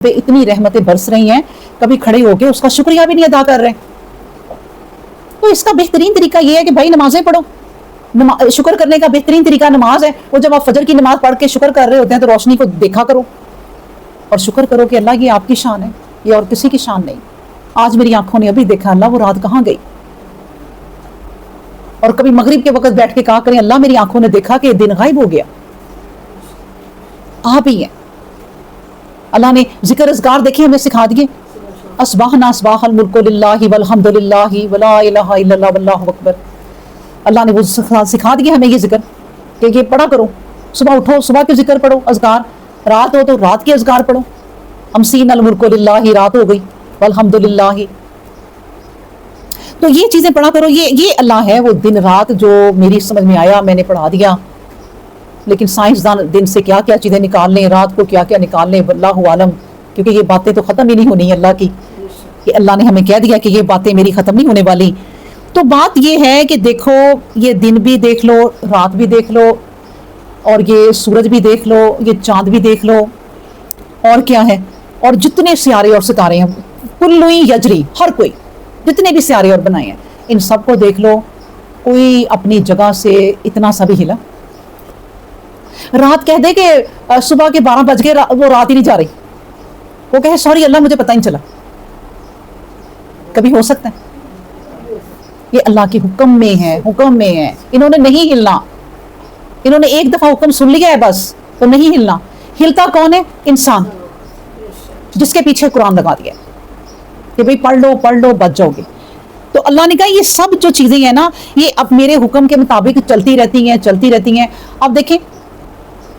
پہ اتنی رحمتیں برس رہی ہیں، کبھی کھڑے ہو کے اس کا شکریہ بھی نہیں ادا کر رہے. تو اس کا بہترین طریقہ یہ ہے کہ بھائی نمازیں پڑھو. شکر کرنے کا بہترین طریقہ نماز ہے. وہ جب آپ فجر کی نماز پڑھ کے شکر کر رہے ہوتے ہیں تو روشنی کو دیکھا کرو اور شکر کرو کہ اللہ یہ آپ کی شان ہے، یہ اور کسی کی شان نہیں. آج میری آنکھوں نے ابھی دیکھا اللہ وہ رات کہاں گئی. اور کبھی مغرب کے وقت بیٹھ کے کہا کریں اللہ میری آنکھوں نے دیکھا کہ دن غائب ہو گیا. آپ ہی ہیں. اللہ نے ذکر اذکار دیکھیں ہمیں سکھا دیے. اصبحنا اصباح الملک للہ والحمد للہ ولا الہ الا اللہ واللہ اکبر. اللہ نے وہ سکھا دیا ہمیں یہ ذکر کہ یہ پڑھا کرو. صبح اٹھو صبح کے ذکر پڑھو، اذکار. رات ہو تو رات کے اذکار پڑھو. امسین الملک للہ، رات ہو گئی، والحمد للہ. تو یہ چیزیں پڑھا کرو. یہ اللہ ہے وہ دن رات جو میری سمجھ میں آیا میں نے پڑھا دیا. لیکن سائنسدان دن سے کیا کیا چیزیں نکال لیں، رات کو کیا کیا نکال لیں، واللہ عالم. کیونکہ یہ باتیں تو ختم ہی نہیں ہونی اللہ کی، کہ اللہ نے ہمیں کہہ دیا کہ یہ باتیں میری ختم نہیں ہونے والی. تو بات یہ ہے کہ دیکھو یہ دن بھی دیکھ لو، رات بھی دیکھ لو، اور یہ سورج بھی دیکھ لو، یہ چاند بھی دیکھ لو، اور کیا ہے، اور جتنے سیارے اور ستارے ہیں کل یجری، ہر کوئی جتنے بھی سیارے اور بنائے ہیں ان سب کو دیکھ لو. کوئی اپنی جگہ سے اتنا سا بھی ہلا. رات کہہ دے کہ صبح کے 12 بج گئے، وہ رات ہی نہیں جا رہی. وہ کہے سوری اللہ مجھے پتہ ہی نہیں چلا. کبھی ہو سکتا ہے؟ یہ اللہ کے حکم میں ہے، حکم میں ہے. انہوں نے نہیں ہلنا. انہوں نے ایک دفعہ حکم سن لیا ہے بس، تو نہیں ہلنا. ہلتا کون ہے؟ انسان، جس کے پیچھے قرآن لگا دیا ہے کہ بھئی پڑھ لو بچ جاؤ گے. تو اللہ نے کہا یہ سب جو چیزیں ہیں نا یہ اب میرے حکم کے مطابق چلتی رہتی ہیں. اب دیکھیں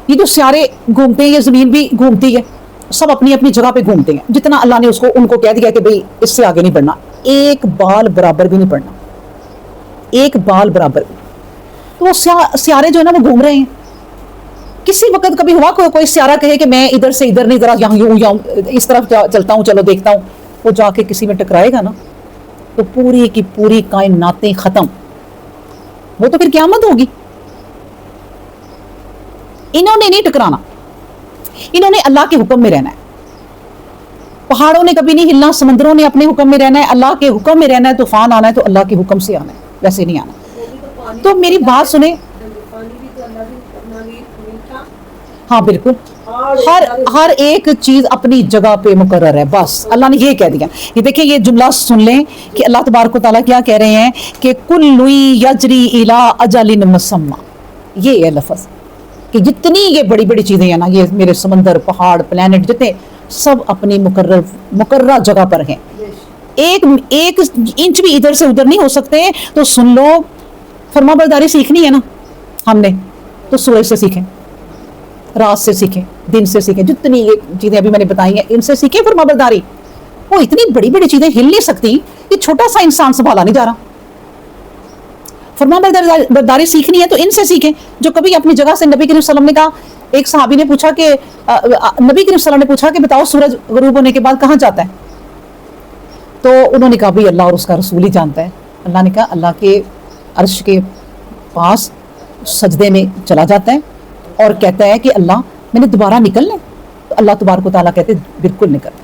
یہ جو سیارے گھومتے ہیں، یہ زمین بھی گھومتی ہے، سب اپنی اپنی جگہ پہ گھومتے ہیں. جتنا اللہ نے ان کو کہہ دیا کہ بھئی اس سے آگے نہیں بڑھنا، ایک بال برابر بھی نہیں پڑھنا، ایک بال برابر بھی. تو وہ سیارے جو ہے نا وہ گھوم رہے ہیں. کسی وقت کبھی ہوا کوئی سیارہ کہے کہ میں ادھر سے ادھر نہیں، ذرا یوں اس طرف چلتا ہوں، چلو دیکھتا ہوں. وہ جا کے کسی میں ٹکرائے گا نا تو پوری کی پوری کائناتیں ختم. وہ تو پھر قیامت ہوگی. انہوں نے نہیں ٹکرانا، انہوں نے اللہ کے حکم میں رہنا ہے. پہاڑوں نے کبھی نہیں ہلنا، سمندروں نے اپنے حکم میں رہنا ہے، اللہ کے حکم میں رہنا ہے. طوفان آنا ہے تو اللہ کے حکم سے آنا ہے، ویسے نہیں آنا. تو میری بات سنیں. ہاں بالکل، ہر ایک چیز اپنی جگہ پہ مقرر ہے. بس اللہ نے یہ کہہ دیا. یہ دیکھیں یہ جملہ سن لیں کہ اللہ تبارک و تعالیٰ کیا کہہ رہے ہیں کہ کل یجری الی اجل مسمى. یہ ہے لفظ کہ جتنی یہ بڑی بڑی چیزیں ہیں نا، یہ میرے سمندر، پہاڑ، پلانٹ جتنے، سب اپنی مقررہ جگہ پر ہیں. ایک انچ بھی ادھر سے ادھر نہیں ہو سکتے. تو سن لو، فرما برداری سیکھنی ہے نا ہم نے، تو سورج سے سیکھیں، رات سے سیکھیں، دن سے سیکھیں. جتنی یہ چیزیں ابھی میں نے بتائی ہیں ان سے سیکھیں فرما برداری. وہ اتنی بڑی بڑی چیزیں ہل نہیں سکتی، یہ چھوٹا سا انسان سنبھالا نہیں جا رہا. فرما برداری سیکھنی ہے تو ان سے سیکھیں جو کبھی اپنی جگہ سے. نبی کریم صلی اللہ علیہ وسلم نے کہا، ایک صحابی نے پوچھا کہ نبی کریم صلی اللہ علیہ وسلم نے پوچھا کہ بتاؤ سورج غروب ہونے کے بعد کہاں جاتا ہے؟ تو انہوں نے کہا بھئی اللہ اور اس کا رسول ہی جانتا ہے. اللہ نے کہا اللہ کے عرش کے پاس سجدے میں چلا جاتا ہے اور کہتا ہے کہ اللہ میں نے دوبارہ نکلنا ہے. تو اللہ تبارک و تعالیٰ کہتے بالکل نکل.